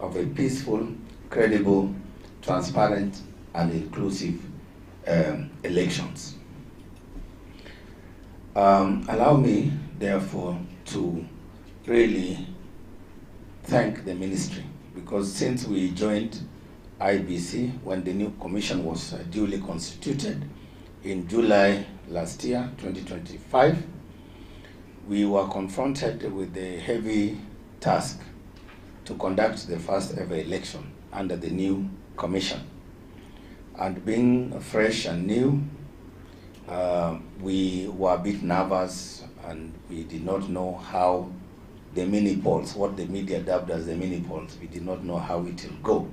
of a peaceful, credible, transparent, and inclusive elections. Allow me, therefore, to really thank the ministry, because since we joined Iebc, when the new commission was duly constituted in July last year, 2025, we were confronted with the heavy task to conduct the first ever election under the new commission. And being fresh and new, we were a bit nervous, and we did not know how the mini polls, what the media dubbed as the mini polls, we did not know how it will go.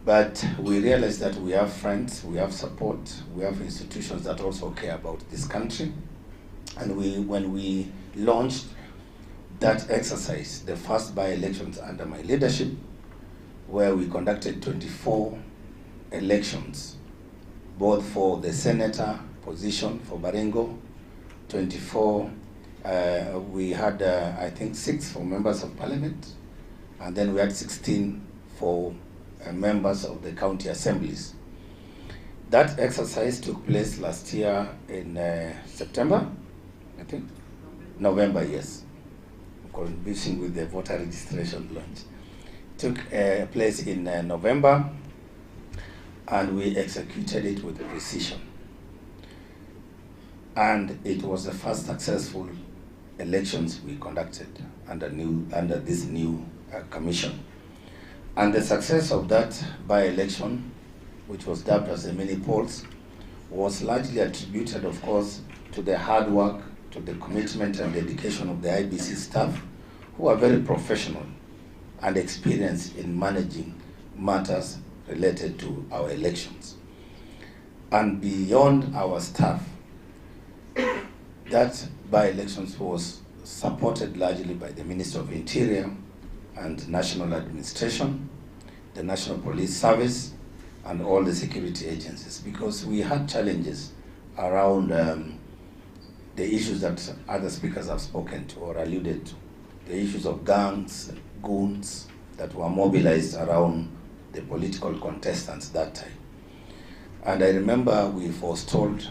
But we realized that we have friends, we have support, we have institutions that also care about this country. And when we launched that exercise, the first by-elections under my leadership, where we conducted 24 elections, both for the senator position for Baringo, 24, we had, I think, 6 for members of parliament, and then we had 16 for members of the county assemblies. That exercise took place last year in September, I think? November, yes. Contributing with the voter registration launch. Took place in November, and we executed it with precision. And it was the first successful elections we conducted under this new commission. And the success of that by-election, which was dubbed as the mini polls, was largely attributed, of course, to the hard work, to the commitment and dedication of the Iebc staff, who are very professional and experienced in managing matters related to our elections. And beyond our staff, that by-elections was supported largely by the Minister of Interior and National Administration, the National Police Service, and all the security agencies, because we had challenges around the issues that other speakers have spoken to or alluded to, the issues of gangs and goons that were mobilized around the political contestants that time. And I remember we forestalled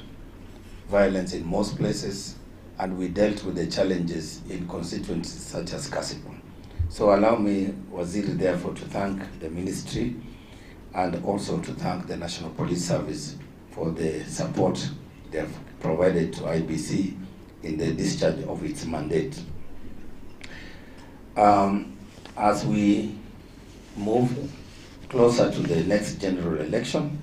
violence in most places, and we dealt with the challenges in constituencies such as Kasipul. So allow me, Waziri, therefore, to thank the ministry and also to thank the National Police Service for the support they have provided to Iebc in the discharge of its mandate. As we move closer to the next general election,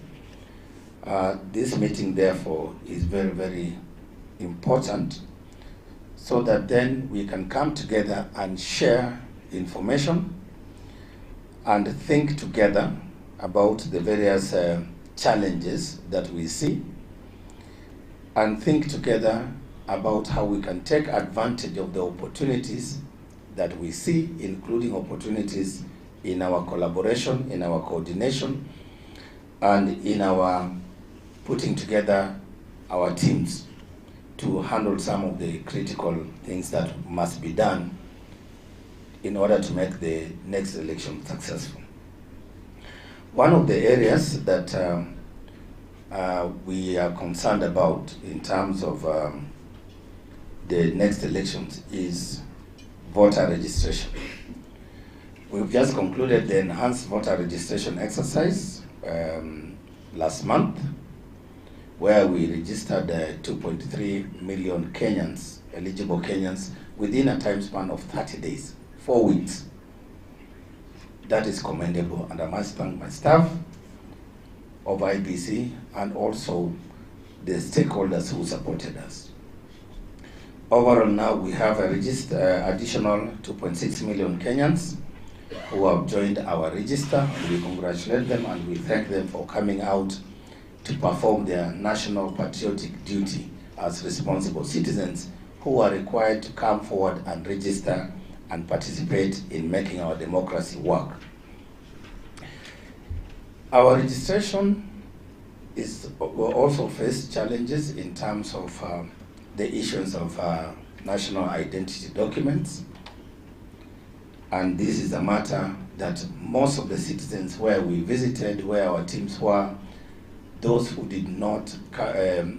this meeting, therefore, is very, very important, so that then we can come together and share information and think together about the various challenges that we see, and think together about how we can take advantage of the opportunities that we see, including opportunities in our collaboration, in our coordination, and in our putting together our teams to handle some of the critical things that must be done in order to make the next election successful. One of the areas that we are concerned about in terms of the next elections is voter registration. We've just concluded the enhanced voter registration exercise last month, where we registered 2.3 million Kenyans, eligible Kenyans, within a time span of 30 days, 4 weeks. That is commendable, and I must thank my staff of Iebc and also the stakeholders who supported us. Overall, now we have a additional 2.6 million Kenyans who have joined our register. We congratulate them and we thank them for coming out to perform their national patriotic duty as responsible citizens who are required to come forward and register and participate in making our democracy work. Our registration will also face challenges in terms of the issuance of national identity documents, and this is a matter that most of the citizens where we visited, where our teams were, those who did not,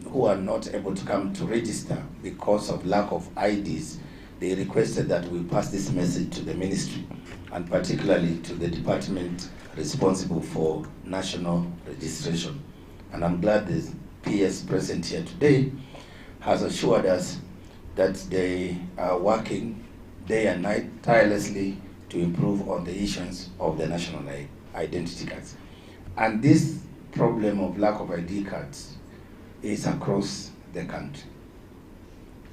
who are not able to come to register because of lack of IDs, they requested that we pass this message to the ministry, and particularly to the department responsible for national registration. And I'm glad the PS present here today has assured us that they are working day and night tirelessly to improve on the issuance of the national identity cards. And this problem of lack of ID cards is across the country.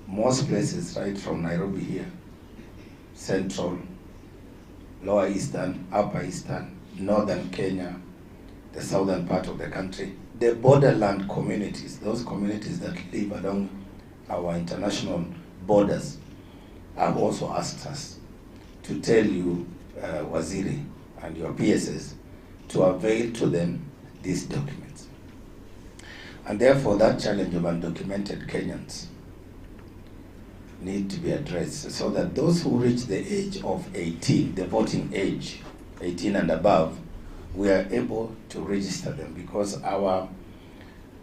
Most places, right from Nairobi here, Central, Lower Eastern, Upper Eastern, Northern Kenya, the southern part of the country, the borderland communities, those communities that live along our international borders, have also asked us to tell you, Waziri, and your PSS, to avail to them these documents. And therefore, that challenge of undocumented Kenyans need to be addressed so that those who reach the age of 18, the voting age, 18 and above, we are able to register them, because our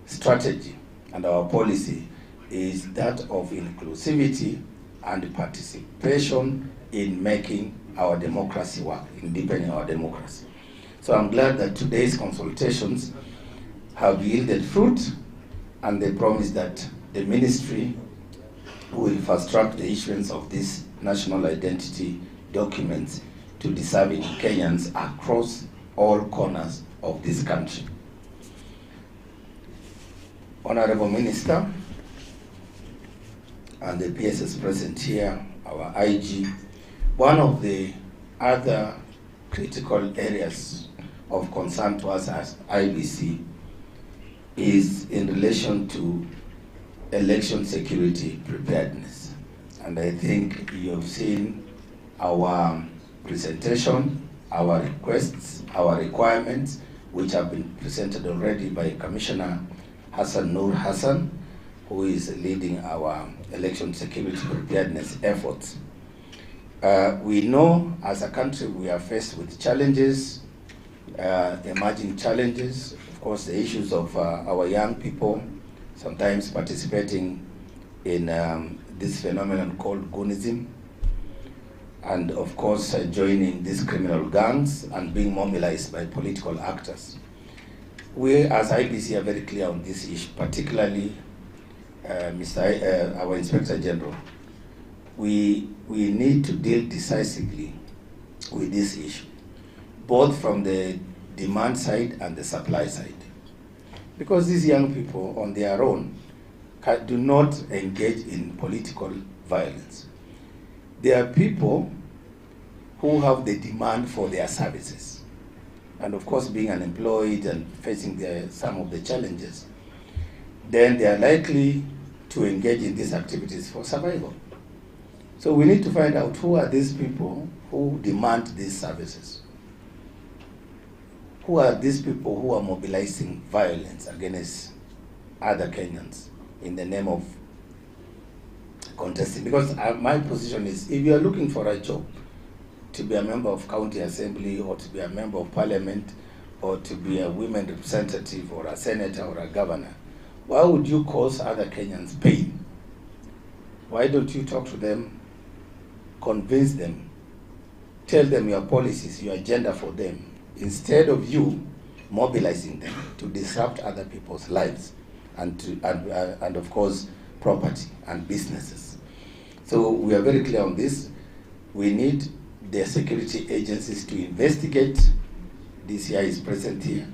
strategy and our policy is that of inclusivity and participation in making our democracy work, in deepening our democracy. So I'm glad that today's consultations have yielded fruit, and they promise that the ministry will fast-track the issuance of these national identity documents to deserving Kenyans across all corners of this country. Honorable Minister, and the PSS present here, our IG, one of the other critical areas of concern to us as Iebc is in relation to election security preparedness. And I think you have seen our presentation, our requests, our requirements, which have been presented already by Commissioner Hassan Nur Hassan, who is leading our election security preparedness efforts. We know as a country we are faced with challenges, emerging challenges. Of course, the issues of our young people sometimes participating in this phenomenon called goonism, and of course joining these criminal gangs and being mobilized by political actors. We as Iebc are very clear on this issue, particularly our Inspector General. We need to deal decisively with this issue, both from the demand side and the supply side. Because these young people on their own do not engage in political violence. They are people who have the demand for their services. And of course, being unemployed and facing some of the challenges, then they are likely to engage in these activities for survival. So we need to find out who are these people who demand these services. Who are these people who are mobilizing violence against other Kenyans in the name of contesting? Because my position is, if you are looking for a job, to be a member of county assembly, or to be a member of parliament, or to be a women representative, or a senator, or a governor, why would you cause other Kenyans pain? Why don't you talk to them, convince them, tell them your policies, your agenda for them, instead of you mobilizing them to disrupt other people's lives and of course property and businesses. So we are very clear on this. We need the security agencies to investigate. DCI is present here.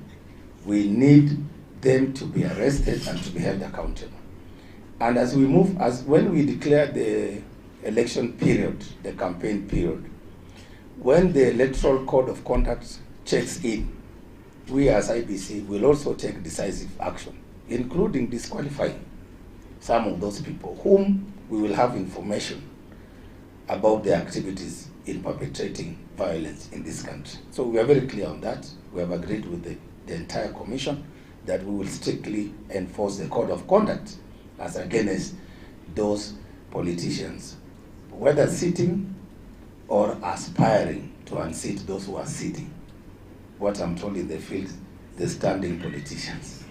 We need them to be arrested and to be held accountable. And as we move, when we declare the election period, the campaign period, when the Electoral Code of Conduct checks in, we as Iebc will also take decisive action, including disqualifying some of those people whom we will have information about their activities in perpetrating violence in this country. So we are very clear on that. We have agreed with the entire commission that we will strictly enforce the code of conduct as against those politicians, whether sitting or aspiring to unseat those who are sitting. What I'm told in the field, the standing politicians.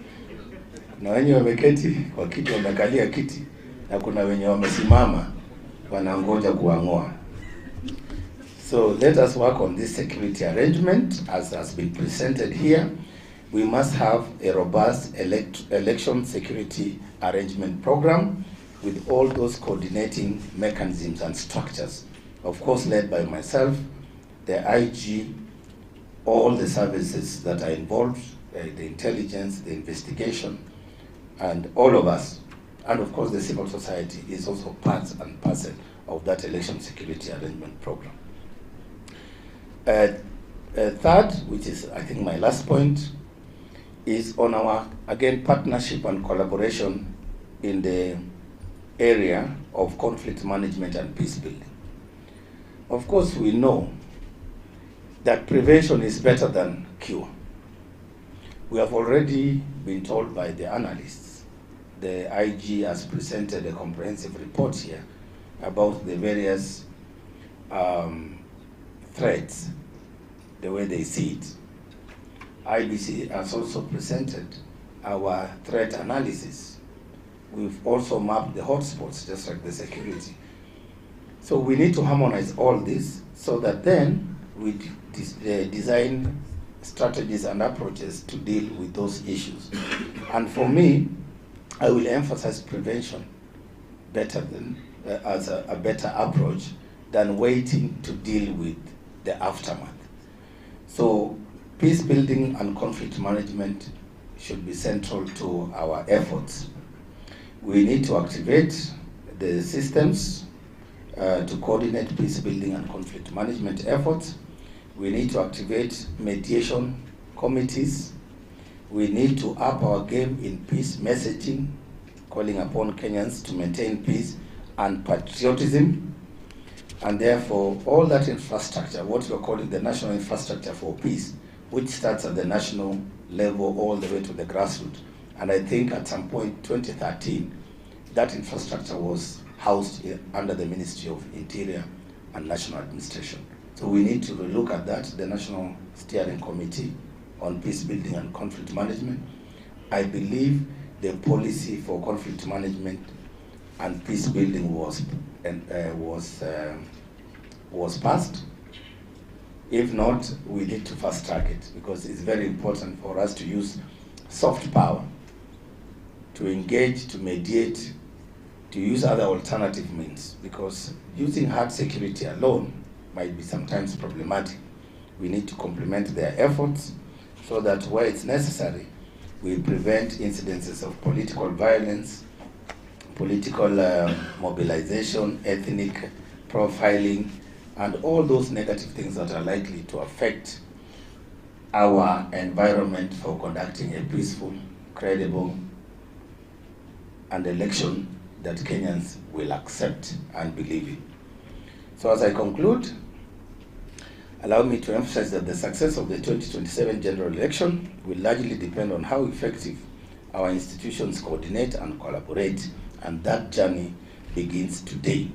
Kuna wenye wameketi kwa kiti, wamekalia kiti, na kuna wenye wamesimama wanangoja kuang'oa. So let us work on this security arrangement as has been presented here. We must have a robust election security arrangement program with all those coordinating mechanisms and structures, of course led by myself, the IG, all the services that are involved, the intelligence, the investigation, and all of us. And of course the civil society is also part and parcel of that election security arrangement program. Third, which is I think my last point, is on our, again, partnership and collaboration in the area of conflict management and peace building. Of course, we know that prevention is better than cure. We have already been told by the analysts, the IG has presented a comprehensive report here about the various threats, the way they see it. Iebc has also presented our threat analysis. We've also mapped the hotspots, just like the security. So we need to harmonize all this so that then we design strategies and approaches to deal with those issues. And for me, I will emphasize prevention better than as a better approach than waiting to deal with the aftermath. So peace building and conflict management should be central to our efforts. We need to activate the systems to coordinate peace building and conflict management efforts. We need to activate mediation committees. We need to up our game in peace messaging, calling upon Kenyans to maintain peace and patriotism. And therefore, all that infrastructure, what we're calling the national infrastructure for peace, which starts at the national level all the way to the grassroots. And I think at some point, 2013, that infrastructure was housed under the Ministry of Interior and National Administration. So we need to look at that, the National Steering Committee on Peace Building and Conflict Management. I believe the policy for conflict management and peace building was passed. If not, we need to fast track it, because it's very important for us to use soft power to engage, to mediate, to use other alternative means, because using hard security alone might be sometimes problematic. We need to complement their efforts so that where it's necessary, we prevent incidences of political violence, political mobilization, ethnic profiling, and all those negative things that are likely to affect our environment for conducting a peaceful, credible, and election that Kenyans will accept and believe in. So as I conclude, allow me to emphasize that the success of the 2027 general election will largely depend on how effective our institutions coordinate and collaborate, and that journey begins today.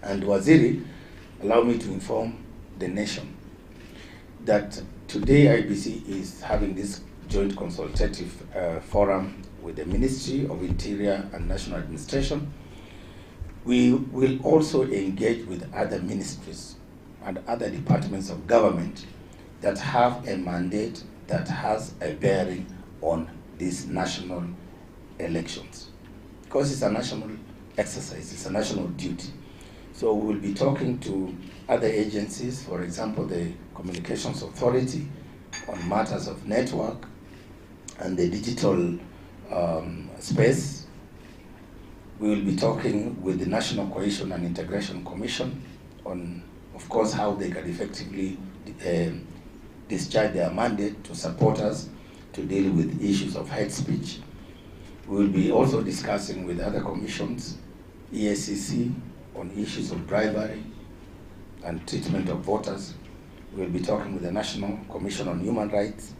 And Waziri, allow me to inform the nation that today Iebc is having this joint consultative forum with the Ministry of Interior and National Administration. We will also engage with other ministries and other departments of government that have a mandate that has a bearing on these national elections. Because it's a national exercise, it's a national duty. So we'll be talking to other agencies, for example, the Communications Authority on matters of network and the digital space. We will be talking with the National Cohesion and Integration Commission on, of course, how they can effectively discharge their mandate to support us to deal with issues of hate speech. We will be also discussing with other commissions, EACC, on issues of bribery and treatment of voters. We'll be talking with the National Commission on Human Rights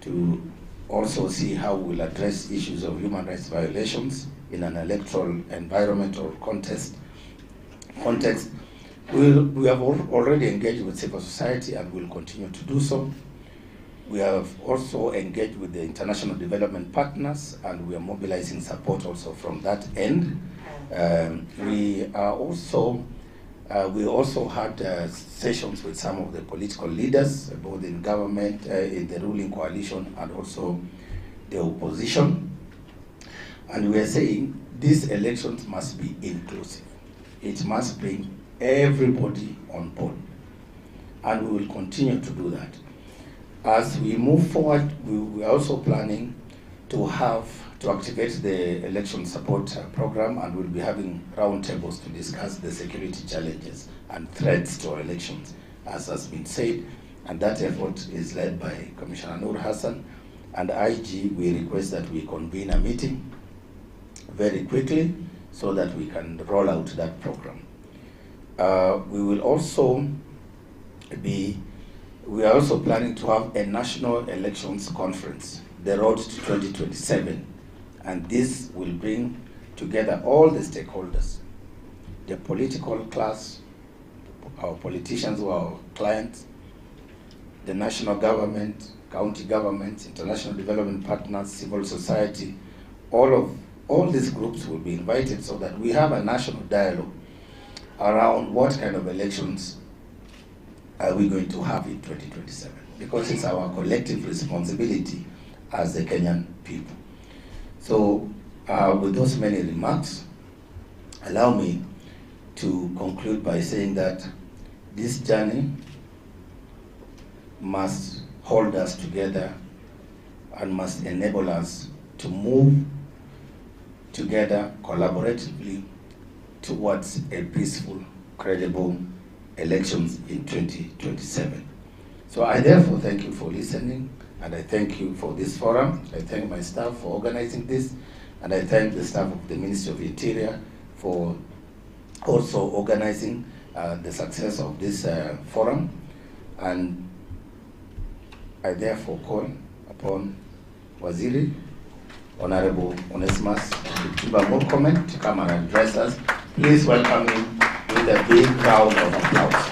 to also see how we'll address issues of human rights violations in an electoral environment or context. We have already engaged with civil society and will continue to do so. We have also engaged with the international development partners, and we are mobilizing support also from that end. We also had sessions with some of the political leaders, both in government, in the ruling coalition, and also the opposition. And we are saying these elections must be inclusive. It must bring everybody on board. And we will continue to do that. As we move forward, we are also planning to activate the election support program, and we'll be having roundtables to discuss the security challenges and threats to our elections, as has been said. And that effort is led by Commissioner Nur Hassan. And IG, we request that we convene a meeting very quickly so that we can roll out that program. We are also planning to have a national elections conference, the road to 2027, and this will bring together all the stakeholders, the political class, our politicians who are our clients, the national government, county governments, international development partners, civil society. All these groups will be invited so that we have a national dialogue around what kind of elections are we going to have in 2027, because it's our collective responsibility as the Kenyan people. So with those many remarks, allow me to conclude by saying that this journey must hold us together and must enable us to move together collaboratively towards a peaceful, credible elections in 2027. So I therefore thank you for listening, and I thank you for this forum. I thank my staff for organizing this, and I thank the staff of the Ministry of Interior for also organizing the success of this forum. And I therefore call upon Waziri, Honorable Onesimus Kipchumba Murkomen, to come and address us. Please welcome him with a big round of applause.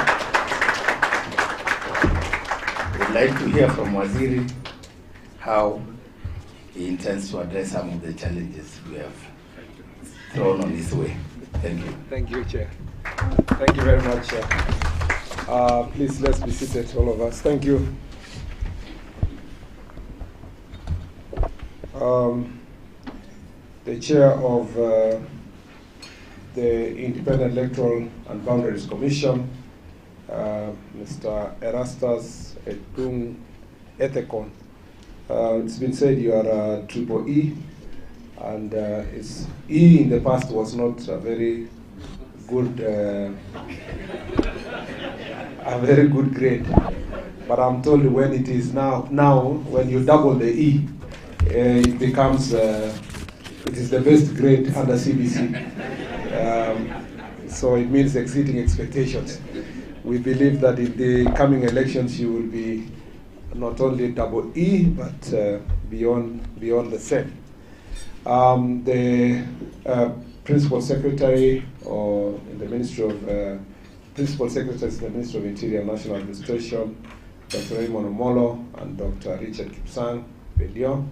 We'd like to hear from Waziri how he intends to address some of the challenges we have thrown on his way. Thank you. Thank you, Chair. Thank you very much, Chair. Please, let's be seated, all of us. Thank you. The Chair of the Independent Electoral and Boundaries Commission, Mr. Erastus Etung Ethekon. It's been said you are triple E, and E in the past was not a very good, grade. But I'm told when it is now when you double the E, it becomes it is the best grade under CBC. So it means exceeding expectations. We believe that in the coming elections you will be not only double E, but beyond the same. The Principal Secretary in the Ministry of Principal Secretaries in the Ministry of Interior and National Administration, Dr. Raymond Omolo and Dr. Richard Kipsang Bedion.